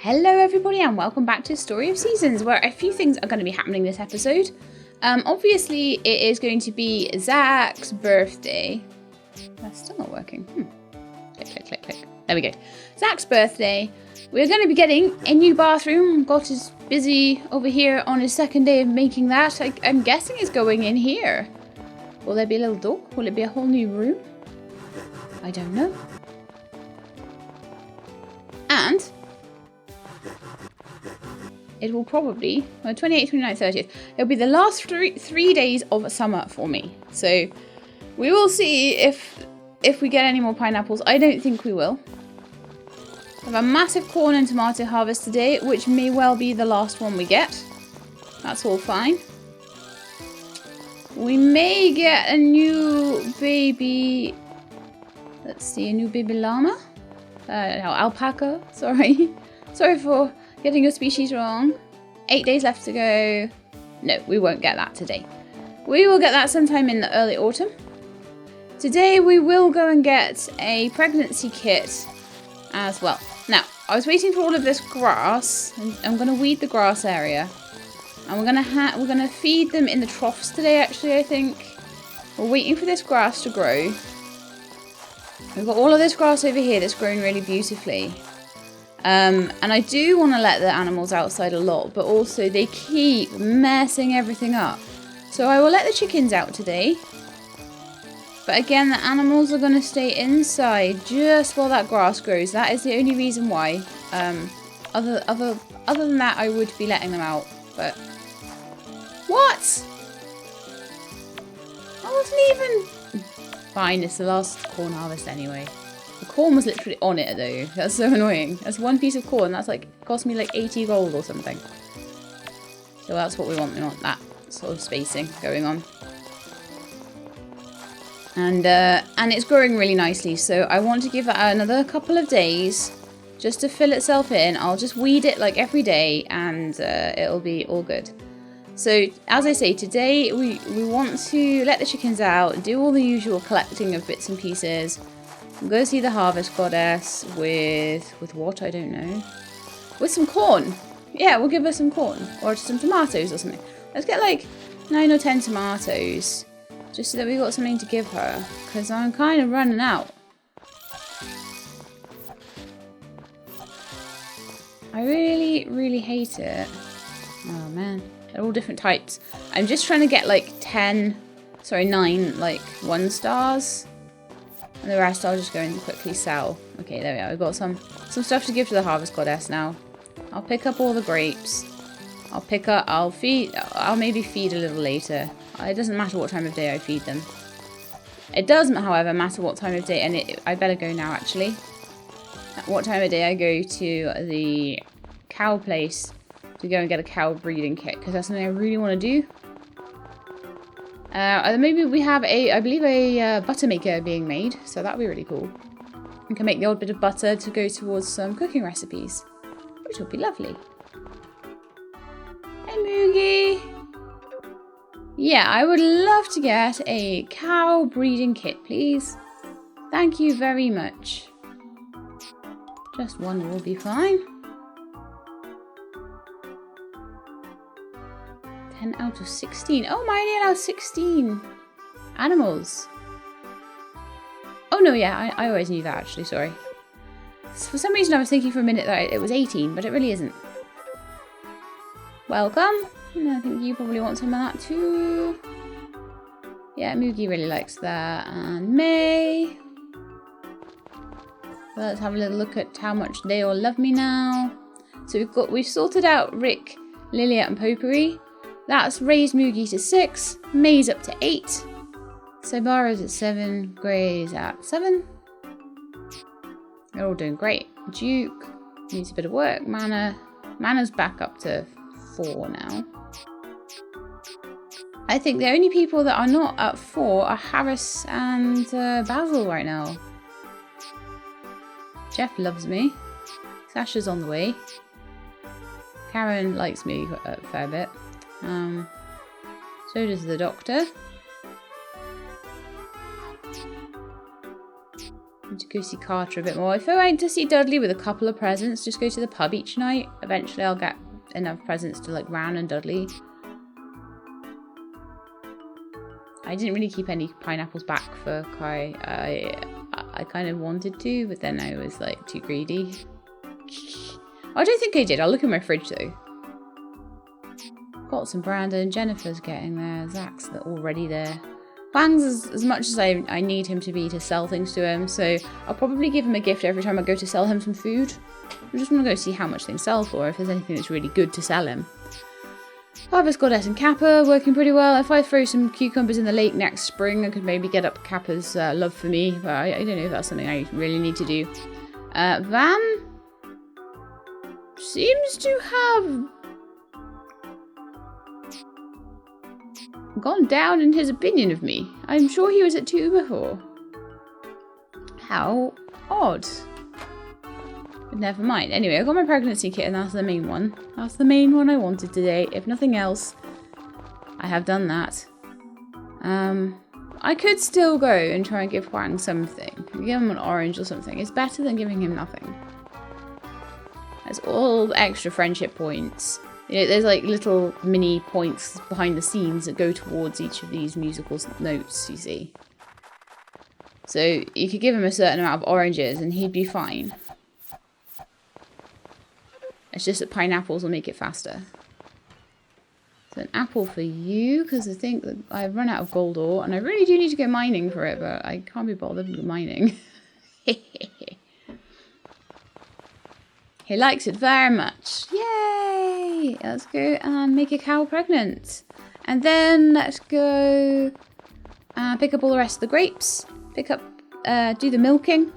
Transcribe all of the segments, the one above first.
Hello everybody and welcome back to Story of Seasons, where a few things are going to be happening this episode. Obviously it is going to be Zach's birthday. That's still not working. Click. There we go. Zach's birthday. We're going to be getting a new bathroom. Got is busy over here on his second day of making that. I'm guessing it's going in here. Will there be a little door? Will it be a whole new room? I don't know. And it will probably, 28th, 29th, 30th, it'll be the last three days of summer for me. So we will see if we get any more pineapples. I don't think we will. I have a massive corn and tomato harvest today, which may well be the last one we get. That's all fine. We may get a new baby, let's see, a new baby llama? No, alpaca, sorry. Sorry for getting your species wrong. 8 days left to go. No, we won't get that today. We will get that sometime in the early autumn. Today we will go and get a pregnancy kit as well. Now, I was waiting for all of this grass. And I'm going to weed the grass area. And we're going to feed them in the troughs today, actually, I think. We're waiting for this grass to grow. We've got all of this grass over here that's grown really beautifully. And I do want to let the animals outside a lot, but also they keep messing everything up. So I will let the chickens out today. But again, the animals are going to stay inside just while that grass grows. That is the only reason why. Other than that, I would be letting them out. But what? I wasn't even. Fine, it's the last corn harvest anyway. The corn was literally on it though. That's so annoying. That's one piece of corn. That's like cost me like 80 gold or something. So that's what we want. We want that sort of spacing going on. And it's growing really nicely. So I want to give that another couple of days just to fill itself in. I'll just weed it like every day and it'll be all good. So, as I say, today we want to let the chickens out, do all the usual collecting of bits and pieces. Go see the harvest goddess with what? I don't know. With some corn. Yeah, we'll give her some corn. Or some tomatoes or something. Let's get like 9 or 10 tomatoes. Just so that we've got something to give her. Because I'm kind of running out. I really, really hate it. Oh, man. They're all different types. I'm just trying to get like 9 like 1 stars. And the rest I'll just go and quickly sell. Okay, there we are. We've got some stuff to give to the harvest goddess now. I'll pick up all the grapes. I'll maybe feed a little later. It doesn't matter what time of day I feed them. It does, however, matter what time of day, and I better go now actually. At what time of day I go to the cow place to go and get a cow breeding kit, because that's something I really want to do. Maybe we have I believe a butter maker being made, so that'd be really cool. We can make the odd bit of butter to go towards some cooking recipes, which would be lovely. Hey Moogie! Yeah, I would love to get a cow breeding kit, please. Thank you very much. Just one will be fine. 10 out of 16. Oh, my, only allows 16 animals. Oh, no, yeah, I always knew that, actually, sorry. For some reason, I was thinking for a minute that it was 18, but it really isn't. Welcome. I think you probably want some of that, too. Yeah, Moogie really likes that. And May. Well, let's have a little look at how much they all love me now. So we've sorted out Rick, Lilia, and Potpourri. That's raised Moogie to 6, May's up to 8, Sybara's at 7, Grey's at 7. They're all doing great. Duke needs a bit of work. Mana's back up to 4 now. I think the only people that are not at 4 are Harris and Basil right now. Jeff loves me. Sasha's on the way. Karen likes me a fair bit. So does the doctor. To go see Carter a bit more. If I went to see Dudley with a couple of presents, just go to the pub each night. Eventually I'll get enough presents to like Ran and Dudley. I didn't really keep any pineapples back for Kai. I kind of wanted to, but then I was like too greedy. I don't think I did. I'll look in my fridge though. Got some Brandon. Jennifer's getting there. Zach's already there. Huang's as much as I need him to be to sell things to him, so I'll probably give him a gift every time I go to sell him some food. I just want to go see how much things sell for, if there's anything that's really good to sell him. Harvest Goddess and Kappa working pretty well. If I throw some cucumbers in the lake next spring, I could maybe get up Kappa's love for me, but I don't know if that's something I really need to do. Van seems to have gone down in his opinion of me. I'm sure he was at 2 before. How odd. But never mind. Anyway, I got my pregnancy kit and that's the main one. That's the main one I wanted today. If nothing else, I have done that. I could still go and try and give Huang something. Give him an orange or something. It's better than giving him nothing. That's all extra friendship points. You know, there's like little mini points behind the scenes that go towards each of these musical notes, you see. So you could give him a certain amount of oranges and he'd be fine. It's just that pineapples will make it faster. So an apple for you, because I think that I've run out of gold ore and I really do need to go mining for it, but I can't be bothered with mining. He likes it very much. Yay! Let's go and make a cow pregnant. And then let's go pick up all the rest of the grapes. Pick up, do the milking.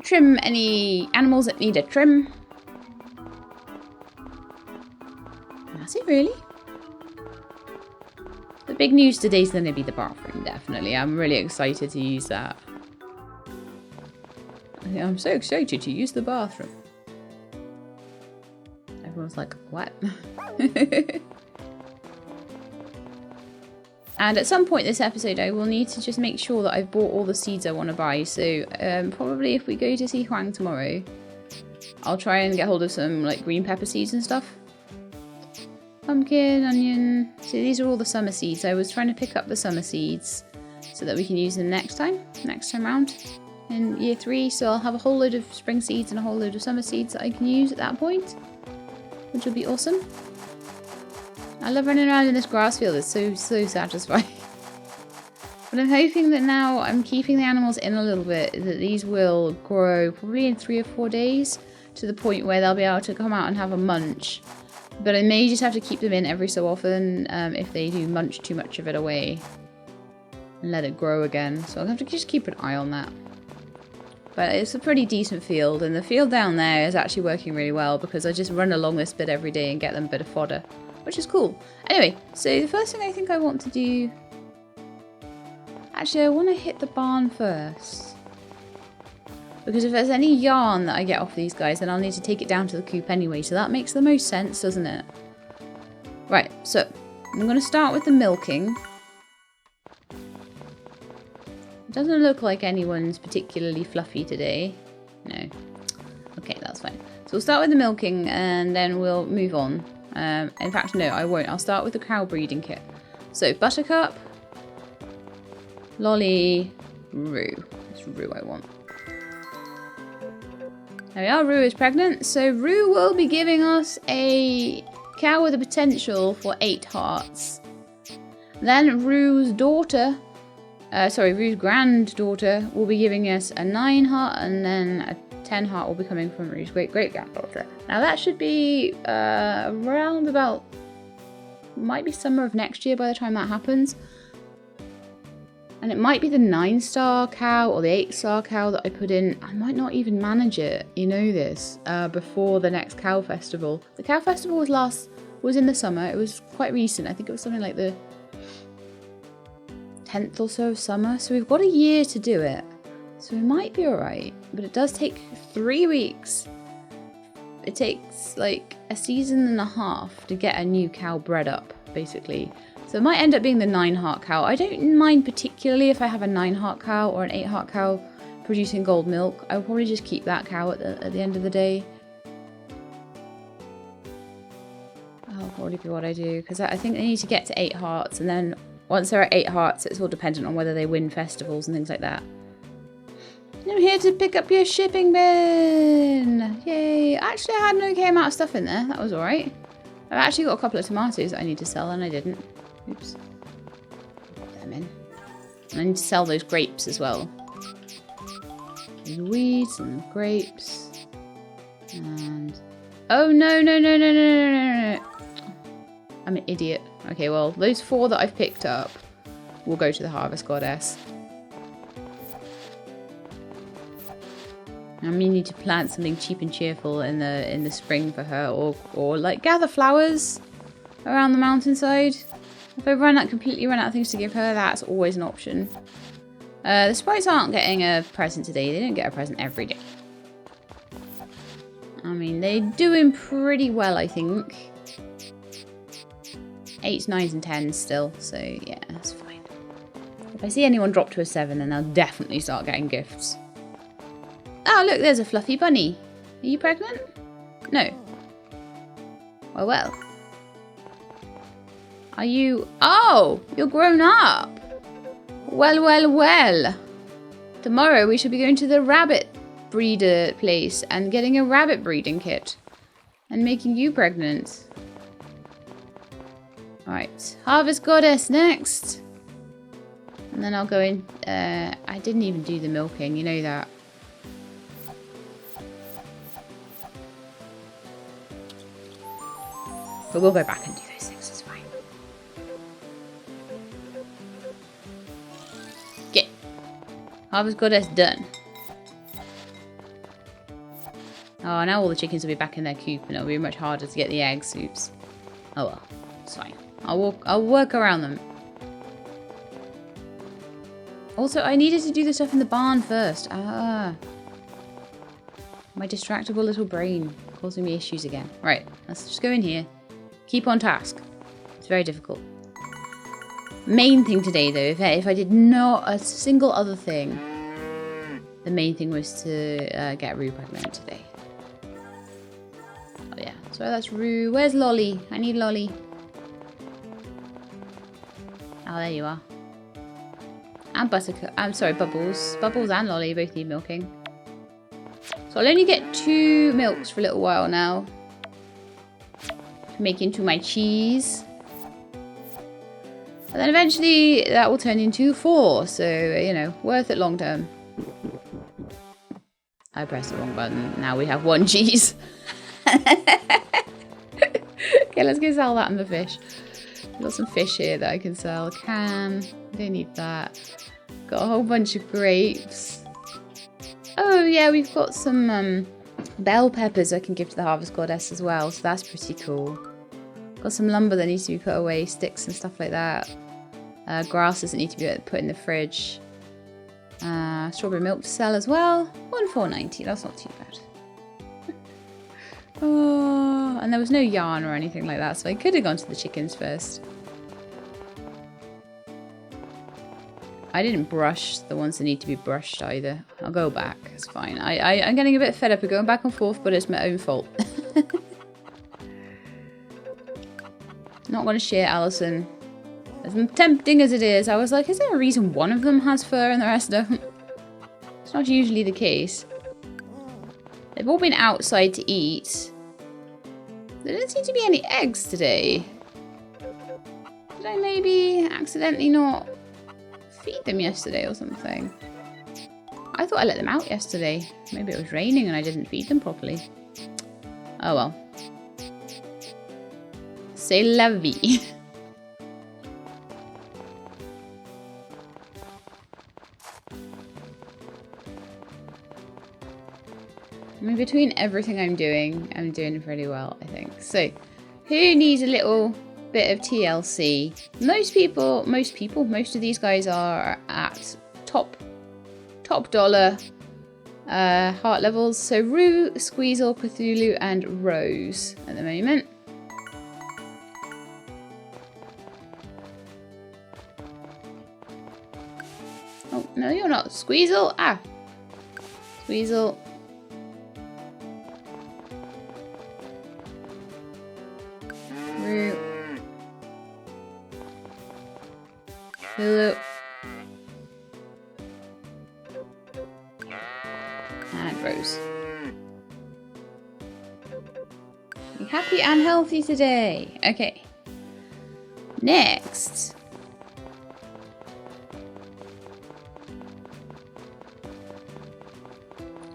Trim any animals that need a trim. That's it really. The big news today is going to be the bathroom, definitely. I'm really excited to use that. I'm so excited to use the bathroom. Everyone's like, what? And at some point this episode, I will need to just make sure that I've bought all the seeds I want to buy. So probably if we go to see Huang tomorrow, I'll try and get hold of some like green pepper seeds and stuff. Pumpkin, onion. So these are all the summer seeds. I was trying to pick up the summer seeds so that we can use them next time round. In year 3, so I'll have a whole load of spring seeds and a whole load of summer seeds that I can use at that point, which will be awesome. I love running around in this grass field, it's so satisfying. But I'm hoping that now I'm keeping the animals in a little bit, that these will grow probably in 3 or 4 days to the point where they'll be able to come out and have a munch. But I may just have to keep them in every so often if they do munch too much of it away and let it grow again. So I'll have to just keep an eye on that. But it's a pretty decent field, and the field down there is actually working really well because I just run along this bit every day and get them a bit of fodder, which is cool. Anyway, so the first thing I think I want to do... Actually, I want to hit the barn first. Because if there's any yarn that I get off these guys, then I'll need to take it down to the coop anyway, so that makes the most sense, doesn't it? Right, so I'm going to start with the milking. Doesn't look like anyone's particularly fluffy today. No. Okay, that's fine. So we'll start with the milking and then we'll move on. In fact, no, I won't. I'll start with the cow breeding kit. So Buttercup, Lolly, Rue. It's Rue I want. There we are, Rue is pregnant. So Rue will be giving us a cow with the potential for 8 hearts. Then Rue's daughter... Rue's granddaughter will be giving us a 9 heart, and then a 10 heart will be coming from Rue's great-great-granddaughter. Now that should be around about, might be summer of next year by the time that happens. And it might be the 9-star cow or the 8-star cow that I put in. I might not even manage it, you know this, before the next cow festival. The cow festival was in the summer. It was quite recent. I think it was something like the 10th or so of summer, so we've got a year to do it, so we might be alright, but it does take 3 weeks. It takes like a season and a half to get a new cow bred up, basically, so it might end up being the 9 heart cow. I don't mind particularly if I have a 9 heart cow or an 8 heart cow, producing gold milk. I will probably just keep that cow at the end of the day. That'll probably be what I do, because I think they need to get to 8 hearts, and then once they're at 8 hearts, it's all dependent on whether they win festivals and things like that. I'm here to pick up your shipping bin! Yay! Actually, I had an okay amount of stuff in there. That was alright. I've actually got a couple of tomatoes that I need to sell, and I didn't. Oops. Put them in. And I need to sell those grapes as well. There's weeds and grapes. And... oh, no, no, no, no, no, no, no, no. I'm an idiot. Okay, well, those 4 that I've picked up will go to the Harvest Goddess. I mean, need to plant something cheap and cheerful in the spring for her, or like gather flowers around the mountainside. If I completely run out of things to give her, that's always an option. The sprites aren't getting a present today. They don't get a present every day. I mean, they're doing pretty well, I think. 8s, 9s, and 10s still, so yeah, that's fine. If I see anyone drop to a 7, then they'll definitely start getting gifts. Oh, look, there's a fluffy bunny. Are you pregnant? No. Well, well. Are you... oh, you're grown up. Well, well, well. Tomorrow we shall be going to the rabbit breeder place and getting a rabbit breeding kit. And making you pregnant. Alright, Harvest Goddess next. And then I'll go in... I didn't even do the milking, you know that. But we'll go back and do those things, it's fine. Okay. Harvest Goddess done. Oh, now all the chickens will be back in their coop and it'll be much harder to get the eggs. Oops. Oh well, it's fine. I'll work around them. Also, I needed to do the stuff in the barn first. Ah. My distractible little brain causing me issues again. Right, let's just go in here. Keep on task. It's very difficult. Main thing today, though, if I did not a single other thing, the main thing was to get Rue pregnant today. Oh yeah, so that's Rue. Where's Lolly? I need Lolly. Oh, there you are. And Buttercup. I'm sorry, Bubbles. Bubbles and Lolly both need milking. So I'll only get 2 milks for a little while now. To make into my cheese. And then eventually that will turn into 4. So, you know, worth it long term. I pressed the wrong button. Now we have 1 cheese. Okay, let's go sell that and the fish. I've got some fish here that I can sell. Don't need that. Got a whole bunch of grapes. Oh yeah, we've got some bell peppers I can give to the Harvest Goddess as well, so that's pretty cool. Got some lumber that needs to be put away, sticks and stuff like that. Grasses that need to be put in the fridge. Strawberry milk to sell as well. 1,490, that's not too bad. Oh, and there was no yarn or anything like that, so I could have gone to the chickens first. I didn't brush the ones that need to be brushed either. I'll go back, it's fine. I'm getting a bit fed up of going back and forth, but it's my own fault. Not going to share Alison. As tempting as it is, I was like, is there a reason one of them has fur and the rest don't? It's not usually the case. They've all been outside to eat. There didn't seem to be any eggs today. Did I maybe accidentally not feed them yesterday or something? I thought I let them out yesterday. Maybe it was raining and I didn't feed them properly. Oh well. C'est la vie. I mean, between everything I'm doing pretty well, I think. So, who needs a little bit of TLC? Most of these guys are at top dollar heart levels. So, Rue, Squeezel, Cthulhu, and Rose at the moment. Oh, no, you're not. Squeezel. Ah. Weasel. Roo. Hello. And Rose. Be happy and healthy today. Okay. Next.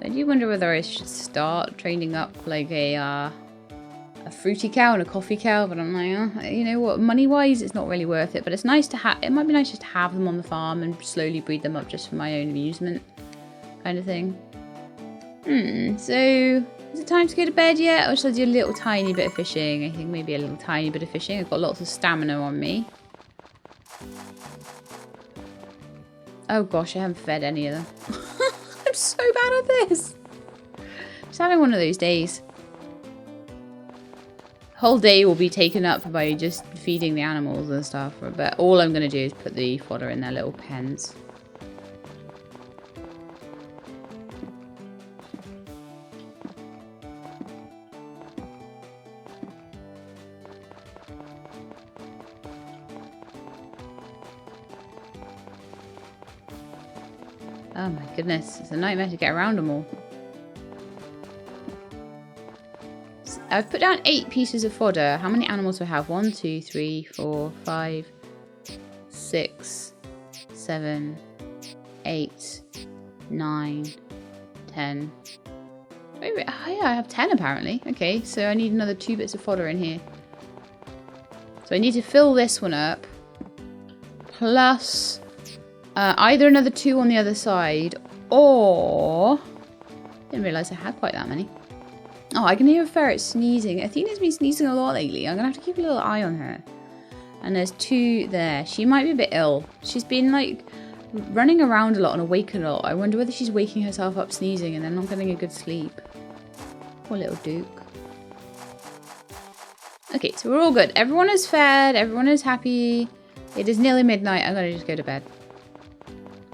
I do wonder whether I should start training up like a fruity cow and a coffee cow, but I'm like, you know what, money-wise, it's not really worth it. But it's nice to have. It might be nice just to have them on the farm and slowly breed them up just for my own amusement, kind of thing. So is it time to go to bed yet, or should I do a little tiny bit of fishing? I think maybe a little tiny bit of fishing. I've got lots of stamina on me. Oh gosh, I haven't fed any of them. I'm so bad at this. Just having one of those days. Whole day will be taken up by just feeding the animals and stuff, but all I'm going to do is put the fodder in their little pens. Oh my goodness, it's a nightmare to get around them all. I've put down 8 pieces of fodder. How many animals do I have? 1, 2, 3, 4, 5, 6, 7, 8, 9, 10. Wait, oh yeah, I have 10 apparently. Okay, so I need another 2 bits of fodder in here. So I need to fill this one up. Plus either another 2 on the other side, or... Didn't realise I had quite that many. Oh, I can hear a ferret sneezing. Athena's been sneezing a lot lately. I'm going to have to keep a little eye on her. And there's 2 there. She might be a bit ill. She's been, like, running around a lot and awake a lot. I wonder whether she's waking herself up sneezing and then not getting a good sleep. Poor little Duke. Okay, so we're all good. Everyone is fed. Everyone is happy. It is nearly midnight. I'm going to just go to bed.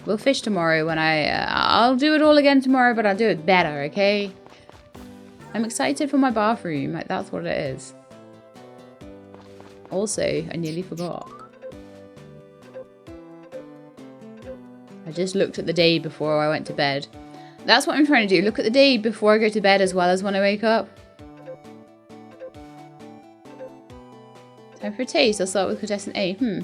We'll fish tomorrow when I'll do it all again tomorrow, but I'll do it better, okay? I'm excited for my bathroom, like that's what it is. Also, I nearly forgot. I just looked at the day before I went to bed. That's what I'm trying to do, look at the day before I go to bed as well as when I wake up. Time for a taste, I'll start with contestant A.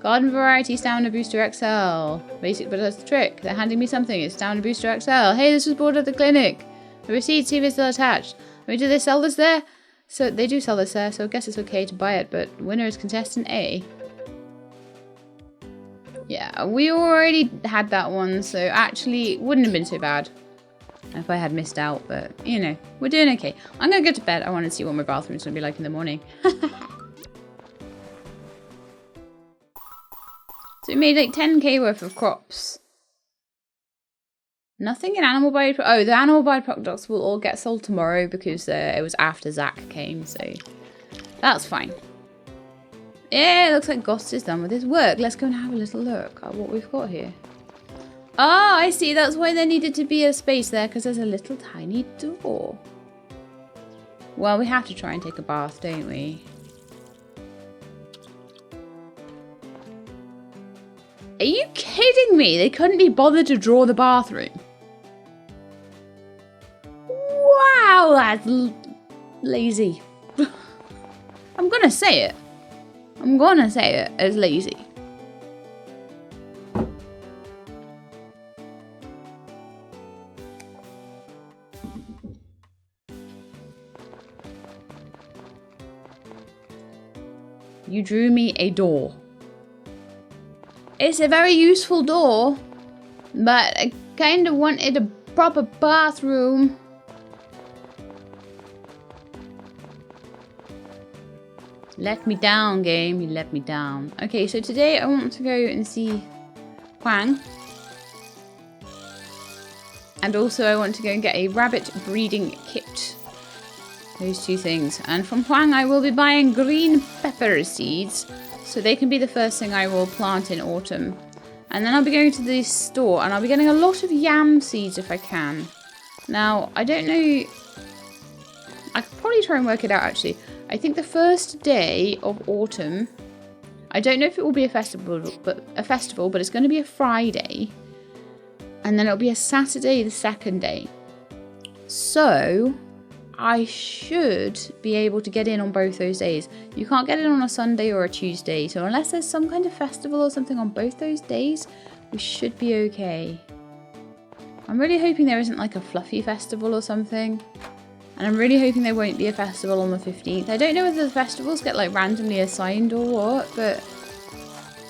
Garden variety stamina booster XL. Basic, but that's the trick. They're handing me something, it's stamina booster XL. Hey, this was bought at the clinic. The receipt, see if it's still attached. I mean, do they sell this there? So they do sell this there, so I guess it's okay to buy it, but winner is contestant A. Yeah, we already had that one, so actually it wouldn't have been so bad if I had missed out, but you know, we're doing okay. I'm gonna go to bed. I want to see what my bathroom's gonna be like in the morning. So we made like 10k worth of crops. Nothing in animal byproducts. Oh, the animal byproducts will all get sold tomorrow because it was after Zach came, so that's fine. Yeah, it looks like Gost is done with his work. Let's go and have a little look at what we've got here. Oh, I see. That's why there needed to be a space there, because there's a little tiny door. Well, we have to try and take a bath, don't we? Are you kidding me? They couldn't be bothered to draw the bathroom. Wow, that's lazy. I'm gonna say it. I'm gonna say it as lazy. You drew me a door. It's a very useful door, but I kind of wanted a proper bathroom. Let me down, game. You let me down. Okay, so today I want to go and see Huang. And also I want to go and get a rabbit breeding kit. Those 2 things. And from Huang I will be buying green pepper seeds. So they can be the first thing I will plant in autumn. And then I'll be going to the store and I'll be getting a lot of yam seeds if I can. Now, I don't know. I could probably try and work it out, actually. I think the first day of autumn, I don't know if it will be a festival, but it's going to be a Friday. And then it'll be a Saturday the second day. So, I should be able to get in on both those days. You can't get in on a Sunday or a Tuesday. So, unless there's some kind of festival or something on both those days, we should be okay. I'm really hoping there isn't like a fluffy festival or something. And I'm really hoping there won't be a festival on the 15th. I don't know whether the festivals get like randomly assigned or what, but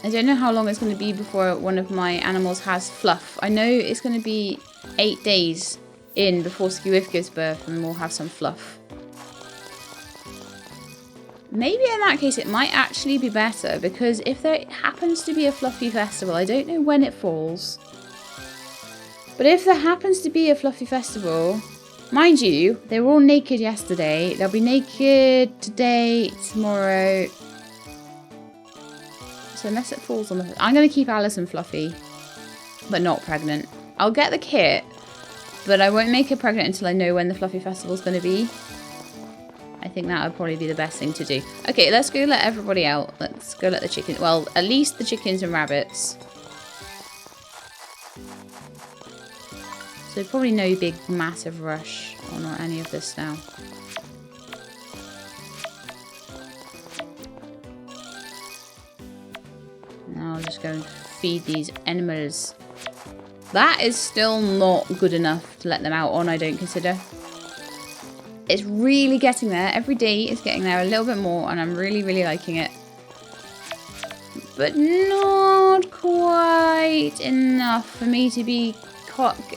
I don't know how long it's going to be before one of my animals has fluff. I know it's going to be 8 days in before Skewiff gives birth and we'll have some fluff. Maybe in that case it might actually be better, because if there happens to be a fluffy festival, I don't know when it falls, but if there happens to be a fluffy festival, mind you, they were all naked yesterday. They'll be naked today, tomorrow. So unless it falls on the... I'm going to keep Alison fluffy, but not pregnant. I'll get the kit, but I won't make her pregnant until I know when the fluffy festival's going to be. I think that would probably be the best thing to do. Okay, let's go let everybody out. Let's go let the chickens... Well, at least the chickens and rabbits. So probably no big massive rush on any of this now. Now I'll just go and feed these animals. That is still not good enough to let them out on, I don't consider. It's really getting there. Every day it's getting there a little bit more, and I'm really, really liking it. But not quite enough for me to be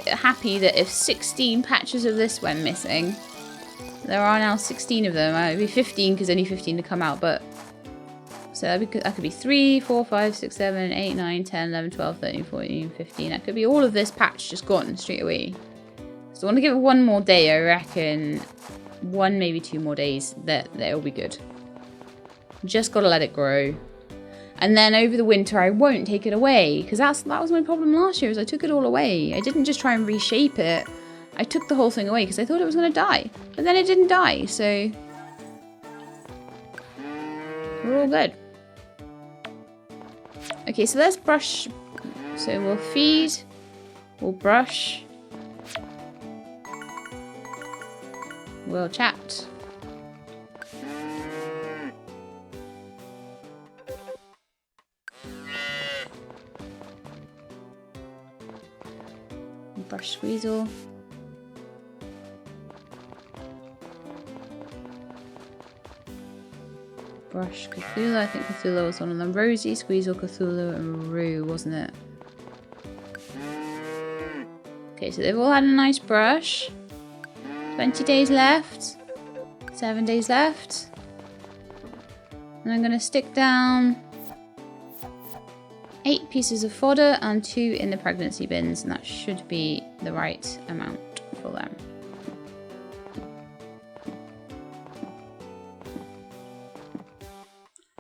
happy that if 16 patches of this went missing, there are now 16 of them. It would be 15 because only 15 to come out, but so that could be 3, 4, 5, 6, 7, 8, 9, 10, 11, 12, 13, 14, 15. That could be all of this patch just gone straight away. So I want to give it one more day, I reckon. 1, maybe 2 more days, that it'll be good. Just gotta let it grow. And then over the winter, I won't take it away, because that was my problem last year, is I took it all away. I didn't just try and reshape it. I took the whole thing away because I thought it was going to die. But then it didn't die, so we're all good. Okay, so let's brush. So we'll feed, we'll brush, we'll chat. Brush Squeezle. Brush Cthulhu. I think Cthulhu was one of them. Rosie, Squeezle, Cthulhu, and Roo, wasn't it? Okay, so they've all had a nice brush. 20 days left. 7 days left. And I'm going to stick down 8 pieces of fodder and 2 in the pregnancy bins, and that should be the right amount for them.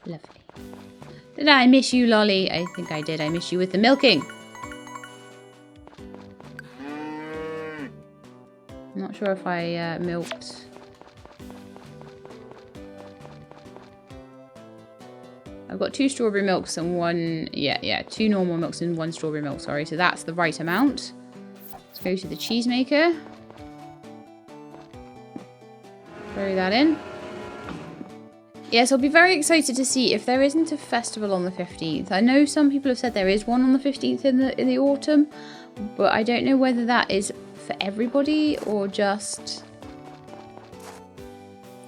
Lovely. Did I miss you, Lolly? I think I did. I miss you with the milking. I'm not sure if I milked. I've got 2 strawberry milks and 1, yeah, 2 normal milks and 1 strawberry milk, sorry. So that's the right amount. Let's go to the cheesemaker. Throw that in. Yes, I'll be very excited to see if there isn't a festival on the 15th. I know some people have said there is one on the 15th in the autumn, but I don't know whether that is for everybody or just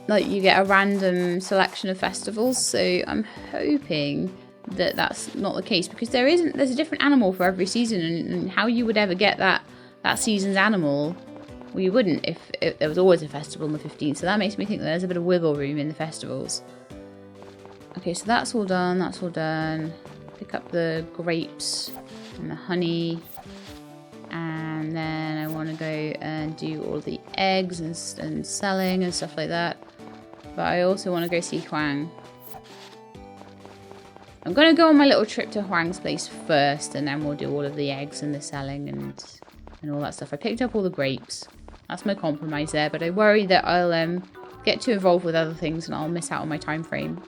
like you get a random selection of festivals. So I'm hoping that that's not the case, because there's a different animal for every season, and how you would ever get that season's animal, well, you wouldn't if there was always a festival on the 15th. So that makes me think that there's a bit of wiggle room in the festivals. Okay, so that's all done. That's all done. Pick up the grapes and the honey. And then I want to go and do all the eggs and selling and stuff like that. But I also want to go see Huang. I'm going to go on my little trip to Huang's place first, and then we'll do all of the eggs and the selling and all that stuff. I picked up all the grapes. That's my compromise there, but I worry that I'll get too involved with other things and I'll miss out on my time frame.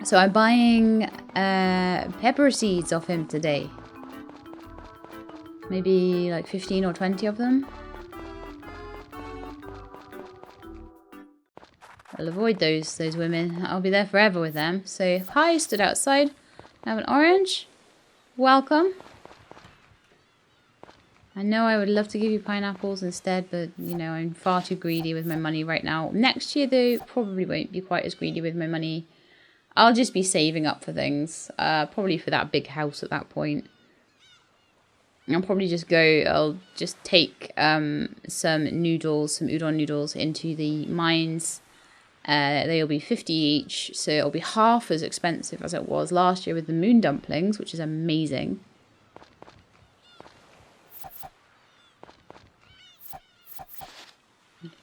So I'm buying pepper seeds off him today. Maybe like 15 or 20 of them. I'll avoid those women. I'll be there forever with them. So hi, stood outside. I have an orange. Welcome. I know I would love to give you pineapples instead, but you know, I'm far too greedy with my money right now. Next year though, probably won't be quite as greedy with my money. I'll just be saving up for things. Probably for that big house at that point. I'll probably just I'll just take some noodles, some udon noodles into the mines. They'll be 50 each, so it'll be half as expensive as it was last year with the moon dumplings, which is amazing.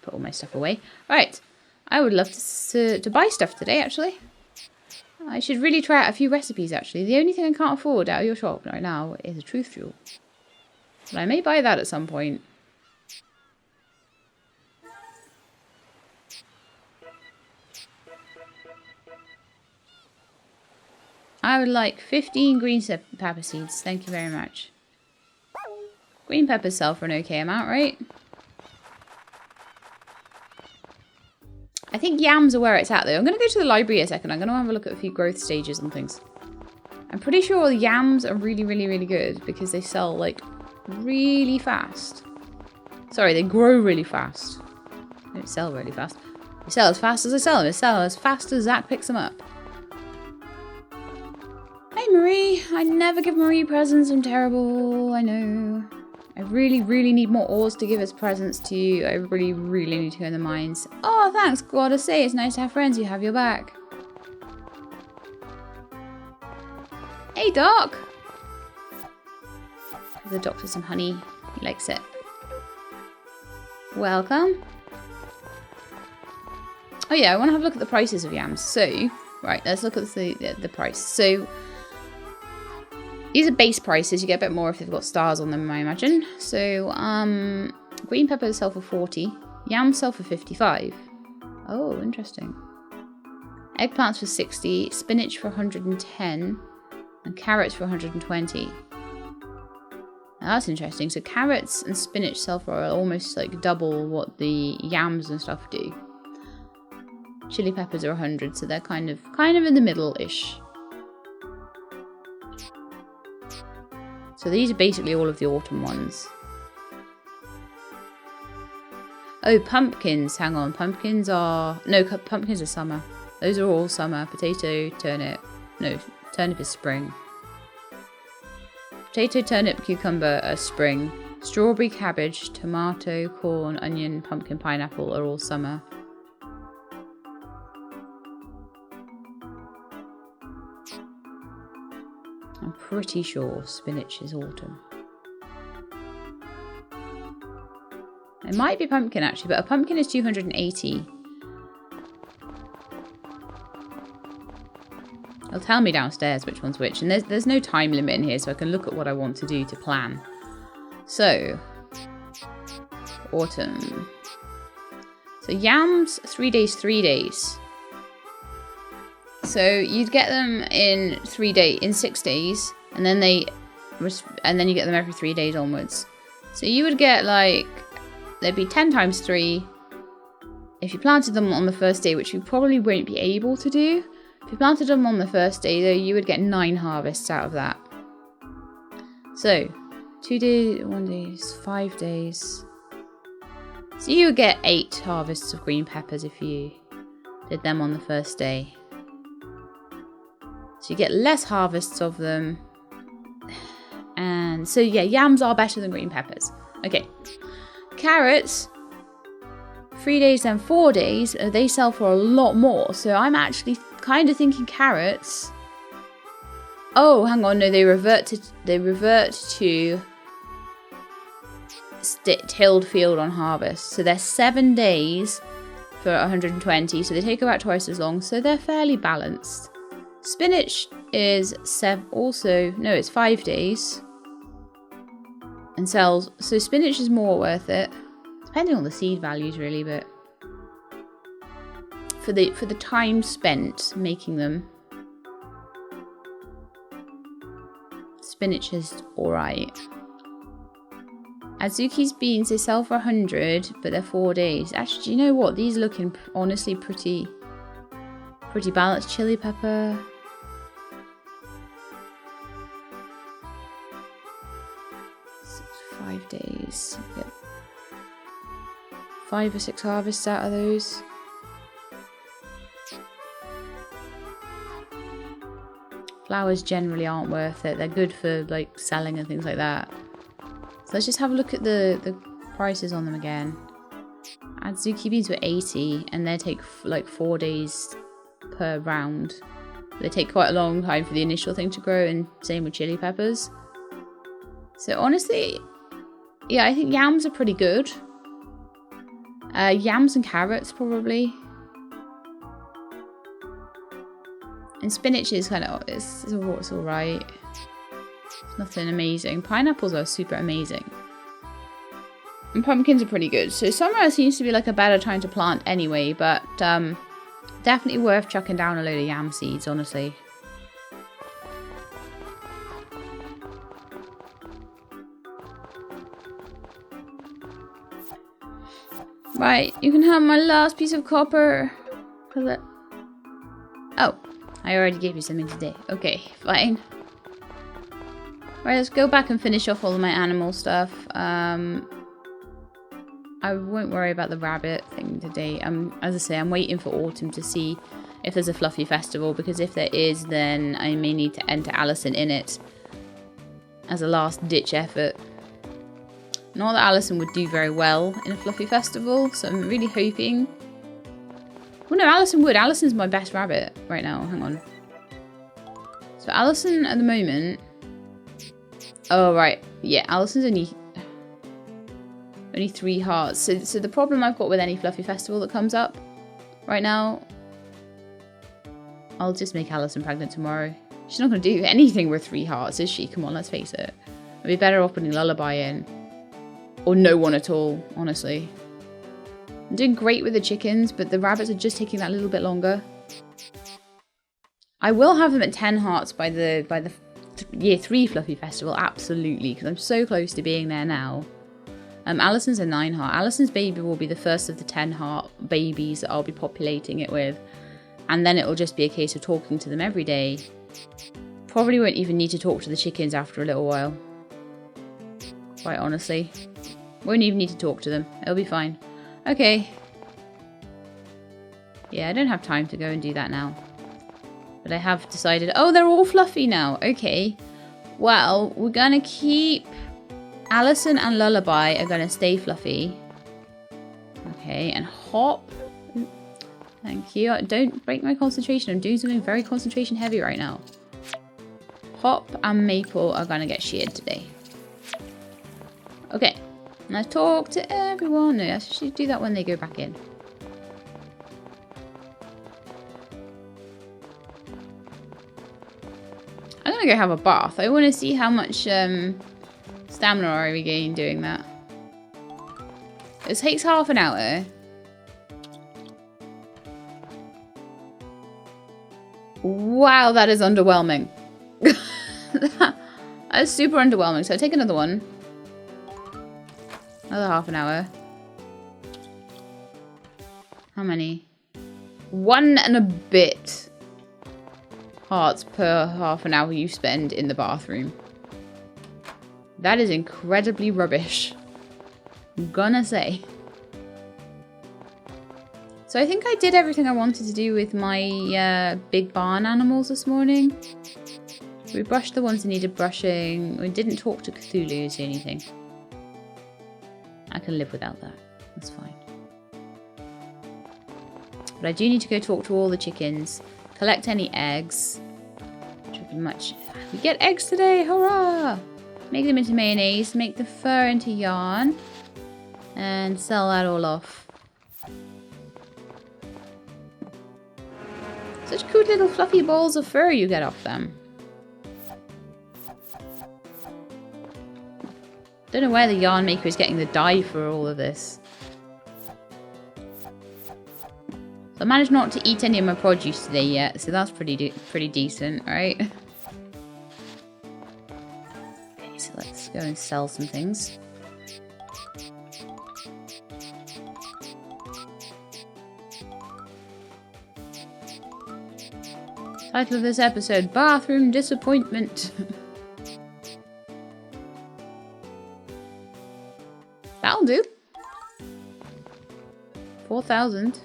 Put all my stuff away. Right, I would love to buy stuff today, actually. I should really try out a few recipes, actually. The only thing I can't afford out of your shop right now is a truth jewel. But I may buy that at some point. I would like 15 green pepper seeds. Thank you very much. Green peppers sell for an okay amount, right? I think yams are where it's at, though. I'm going to go to the library a second. I'm going to have a look at a few growth stages and things. I'm pretty sure yams are really, really, really good because they sell, like, really fast. Sorry, they grow really fast. They don't sell really fast. They sell as fast as I sell them. They sell as fast as Zach picks them up. Hey, Marie. I never give Marie presents. I'm terrible. I know. I really, really need more ores to give as presents to you. I really, really need to go in the mines. Oh, thanks. Gotta say, it's nice to have friends who have your back. Hey, Doc. Give the doctor some honey. He likes it. Welcome. Oh yeah, I want to have a look at the prices of yams. So, right, let's look at the price. So, these are base prices. You get a bit more if they've got stars on them, I imagine. So, green peppers sell for 40. Yams sell for 55. Oh, interesting. Eggplants for 60. Spinach for 110. And carrots for 120. Now, that's interesting. So, carrots and spinach sell for almost like double what the yams and stuff do. Chili peppers are 100, so they're kind of in the middle-ish. So these are basically all of the autumn ones. Oh, pumpkins. Hang on. Pumpkins are summer. Those are all summer. Potato, turnip. No, turnip is spring. Potato, turnip, cucumber are spring. Strawberry, cabbage, tomato, corn, onion, pumpkin, pineapple are all summer. I'm pretty sure spinach is autumn. It might be pumpkin actually, but a pumpkin is 280. It'll tell me downstairs which one's which, and there's no time limit in here, so I can look at what I want to do to plan. So, autumn. So yams, 3 days, 3 days. So you'd get them in 6 days, and then you get them every 3 days onwards. So you would get like, there'd be 10 times 3 if you planted them on the first day, which you probably won't be able to do. If you planted them on the first day, though, you would get 9 harvests out of that. So 2 days, 1 day, 5 days. So you would get 8 harvests of green peppers if you did them on the first day. So you get less harvests of them. And so yeah, yams are better than green peppers. Okay. Carrots, 3 days and 4 days, they sell for a lot more. So I'm actually kind of thinking carrots. Oh, hang on, no, they revert to tilled field on harvest. So they're 7 days for 120. So they take about twice as long. So they're fairly balanced. Spinach is it's 5 days and sells. So spinach is more worth it. Depending on the seed values really, but for the time spent making them, spinach is alright. Azuki's beans, they sell for 100, but they're 4 days. Actually, do you know what? These are looking honestly pretty balanced. Chili pepper. Five days. Get 5 or 6 harvests out of those. Flowers generally aren't worth it. They're good for like selling and things like that. So let's just have a look at the prices on them again. Azuki beans were 80 and they take like 4 days per round. They take quite a long time for the initial thing to grow, and same with chili peppers. So honestly, yeah, I think yams are pretty good. Yams and carrots probably. And spinach is kind of, it's alright. Nothing amazing. Pineapples are super amazing. And pumpkins are pretty good. So summer seems to be like a better time to plant anyway, but definitely worth chucking down a load of yam seeds, honestly. Right, you can have my last piece of copper. Oh, I already gave you something today. Okay, fine. Right, let's go back and finish off all of my animal stuff. I won't worry about the rabbit thing today. As I say, I'm waiting for autumn to see if there's a fluffy festival, because if there is, then I may need to enter Alison in it as a last ditch effort. Not that Alison would do very well in a fluffy festival, so I'm really hoping. Well, no, Alison would. Alison's my best rabbit right now. Hang on. So Alison at the moment. Oh right, yeah. Alison's only 3 hearts. So the problem I've got with any fluffy festival that comes up right now, I'll just make Alison pregnant tomorrow. She's not going to do anything with 3 hearts, is she? Come on, let's face it. I'd be better off putting Lullaby in. Or no one at all, honestly. I'm doing great with the chickens, but the rabbits are just taking that little bit longer. I will have them at 10 hearts by the year 3 fluffy festival, absolutely, because I'm so close to being there now. Alison's a 9 heart. Alison's baby will be the first of the 10 heart babies that I'll be populating it with. And then it'll just be a case of talking to them every day. Probably won't even need to talk to the chickens after a little while. Quite honestly. Won't even need to talk to them. It'll be fine. Okay. Yeah, I don't have time to go and do that now. But I have decided... Oh, they're all fluffy now. Okay. Well, we're going to keep... Alison and Lullaby are going to stay fluffy. Okay, and Hop... Thank you. Don't break my concentration. I'm doing something very concentration heavy right now. Hop and Maple are going to get sheared today. Okay. Now talk to everyone. No, I should do that when they go back in. I'm going to go have a bath. I want to see how much stamina I regain doing that. It takes half an hour. Wow, that is underwhelming. That is super underwhelming. So I take another one. Another half an hour. How many? 1 and a bit hearts per half an hour you spend in the bathroom. That is incredibly rubbish. I'm gonna say. So I think I did everything I wanted to do with my big barn animals this morning. We brushed the ones that needed brushing. We didn't talk to Cthulhu is the only thing. I can live without that. That's fine. But I do need to go talk to all the chickens. Collect any eggs. Which would be much... We get eggs today! Hurrah! Make them into mayonnaise. Make the fur into yarn. And sell that all off. Such cute little fluffy balls of fur you get off them. Don't know where the yarn maker is getting the dye for all of this. I managed not to eat any of my produce today yet, so that's pretty decent, right? Okay, so let's go and sell some things. Title of this episode, Bathroom Disappointment. That'll do. 4,000.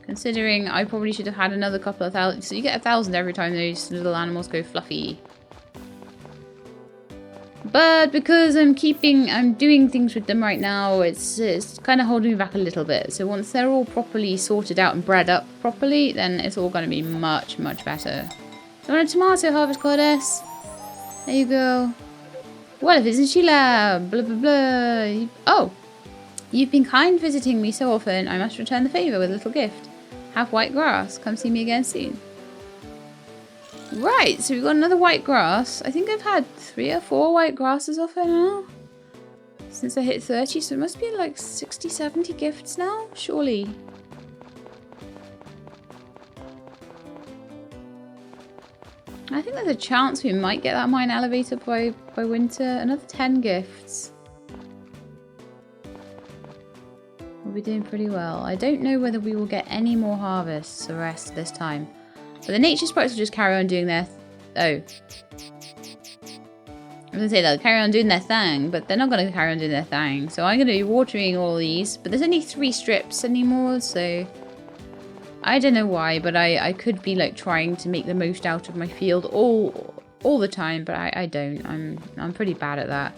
Considering I probably should have had another couple of thousand. So you get 1,000 every time those little animals go fluffy. But because I'm doing things with them right now, it's kind of holding me back a little bit. So once they're all properly sorted out and bred up properly, then it's all going to be much, much better. So I want a tomato harvest goddess. There you go. Well, if isn't Sheila? Blah, blah, blah. Oh. You've been kind visiting me so often, I must return the favour with a little gift. Have white grass. Come see me again soon. Right, so we've got another white grass. I think I've had 3 or 4 white grasses off her now. Since I hit 30, so it must be like 60, 70 gifts now, surely. I think there's a chance we might get that mine elevator by winter. Another 10 gifts. We'll be doing pretty well. I don't know whether we will get any more harvests the rest of this time. But the nature sprites will just carry on doing their... I was going to say they'll carry on doing their thing, but they're not going to carry on doing their thing. So I'm going to be watering all these. But there's only 3 strips anymore, so... I don't know why, but I could be like trying to make the most out of my field all the time, but I don't. I'm pretty bad at that.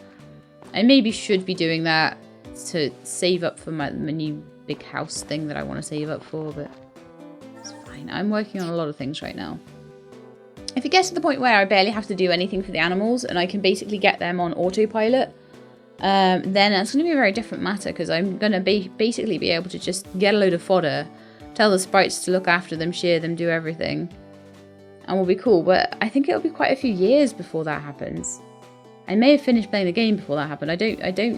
I maybe should be doing that to save up for my new big house thing that I want to save up for, but it's fine. I'm working on a lot of things right now. If it gets to the point where I barely have to do anything for the animals and I can basically get them on autopilot, then it's going to be a very different matter, because I'm going to basically be able to just get a load of fodder, tell the sprites to look after them, shear them, do everything, and we'll be cool. But I think it'll be quite a few years before that happens. I may have finished playing the game before that happened.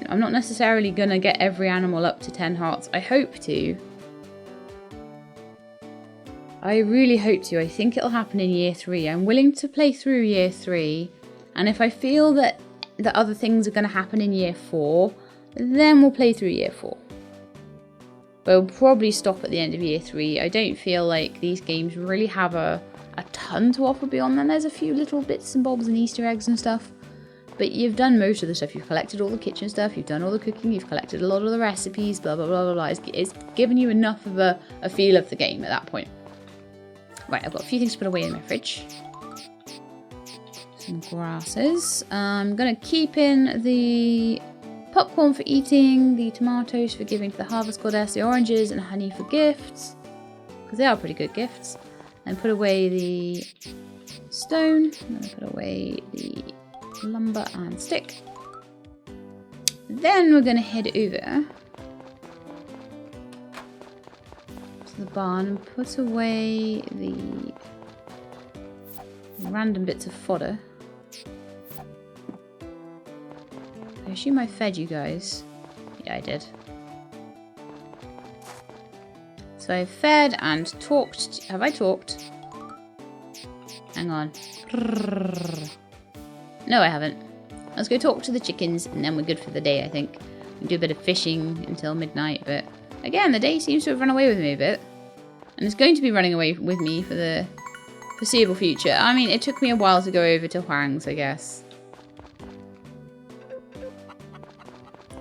I'm not necessarily gonna get every animal up to 10 hearts. I hope to. I really hope to. I think it'll happen in year 3. I'm willing to play through year 3, and if I feel that the other things are gonna happen in year 4, then we'll play through year 4. We'll probably stop at the end of year 3. I don't feel like these games really have a ton to offer beyond that. There's a few little bits and bobs and Easter eggs and stuff. But you've done most of the stuff. You've collected all the kitchen stuff. You've done all the cooking. You've collected a lot of the recipes. Blah, blah, blah, blah, blah. It's given you enough of a feel of the game at that point. Right, I've got a few things to put away in my fridge. Some grasses. I'm going to keep in the popcorn for eating, the tomatoes for giving to the harvest goddess, the oranges and honey for gifts, because they are pretty good gifts. And put away the stone, and then put away the lumber and stick. Then we're going to head over to the barn and put away the random bits of fodder. I assume I fed you guys. Yeah, I did. So I've fed and talked. Have I talked? Hang on. No, I haven't. Let's go talk to the chickens and then we're good for the day, I think. We can do a bit of fishing until midnight, but again, the day seems to have run away with me a bit. And it's going to be running away with me for the foreseeable future. I mean, it took me a while to go over to Huang's, I guess.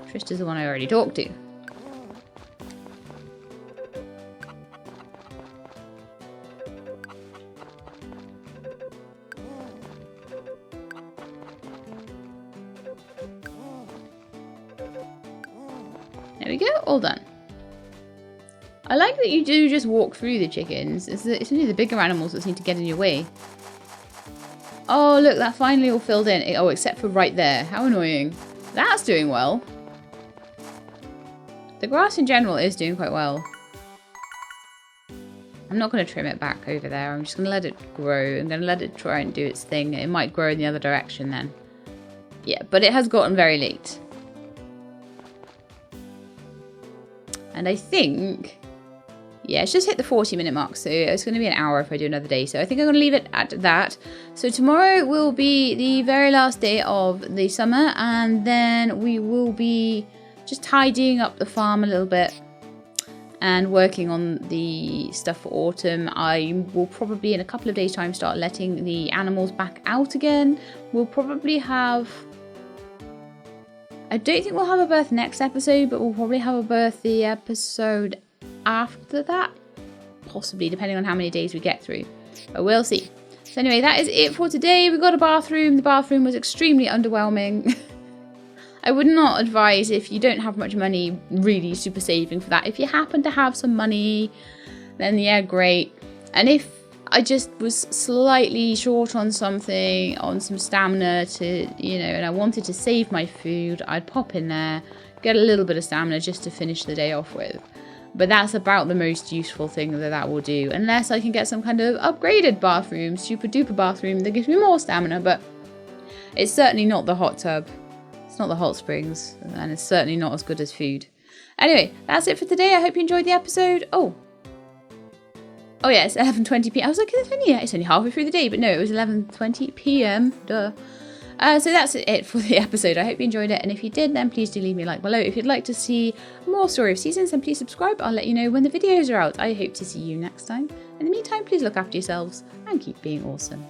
Trista's the one I already talked to. There we go, all done. I like that you do just walk through the chickens. It's only the bigger animals that seem to get in your way. Oh, look, that finally all filled in. Oh, except for right there. How annoying. That's doing well. The grass in general is doing quite well. I'm not going to trim it back over there. I'm just going to let it grow. I'm going to let it try and do its thing. It might grow in the other direction then. Yeah, but it has gotten very late. And I think, yeah, it's just hit the 40-minute mark, so it's going to be an hour if I do another day. So I think I'm going to leave it at that. So tomorrow will be the very last day of the summer, and then we will be just tidying up the farm a little bit and working on the stuff for autumn. I will probably in a couple of days' time start letting the animals back out again. We'll probably have... I don't think we'll have a birth next episode, but we'll probably have a birth the episode after that. Possibly, depending on how many days we get through. But we'll see. So anyway, that is it for today. We got a bathroom. The bathroom was extremely underwhelming. I would not advise, if you don't have much money, really super saving for that. If you happen to have some money, then yeah, great. And if I just was slightly short on something, on some stamina to, you know, and I wanted to save my food, I'd pop in there, get a little bit of stamina just to finish the day off with. But that's about the most useful thing that will do, unless I can get some kind of upgraded bathroom, super duper bathroom that gives me more stamina. But it's certainly not the hot tub. It's not the hot springs, and it's certainly not as good as food. Anyway, that's it for today. I hope you enjoyed the episode. Oh yeah, it's 11:20 p.m. I was like, it's only halfway through the day, but no, it was 11:20 p.m. Duh. So that's it for the episode. I hope you enjoyed it, and if you did, then please do leave me a like below. If you'd like to see more Story of Seasons, then please subscribe. I'll let you know when the videos are out. I hope to see you next time. In the meantime, please look after yourselves and keep being awesome.